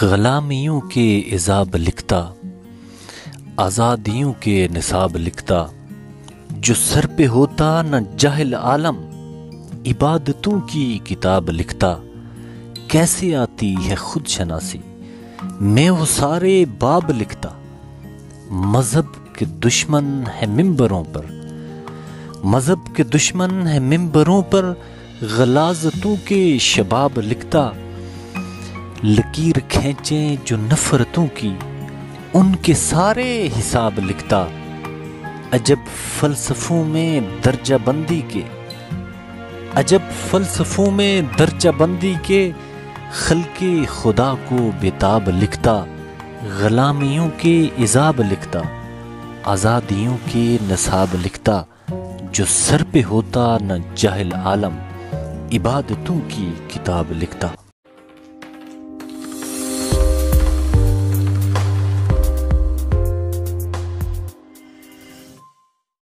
غلامیوں کے عذاب لکھتا، آزادیوں کے نصاب لکھتا، جو سر پہ ہوتا نہ جاہل عالم، عبادتوں کی کتاب لکھتا۔ کیسے آتی ہے خود شناسی، میں وہ سارے باب لکھتا۔ مذہب کے دشمن ہے ممبروں پر، مذہب کے دشمن ہے ممبروں پر، غلاظتوں کے شباب لکھتا۔ لکیر کھینچیں جو نفرتوں کی، ان کے سارے حساب لکھتا۔ عجب فلسفوں میں درجہ بندی کے، عجب فلسفوں میں درجہ بندی کے، خلق خدا کو بتاب لکھتا۔ غلامیوں کے عذاب لکھتا، آزادیوں کے نصاب لکھتا، جو سر پہ ہوتا نہ جاہل عالم، عبادتوں کی کتاب لکھتا۔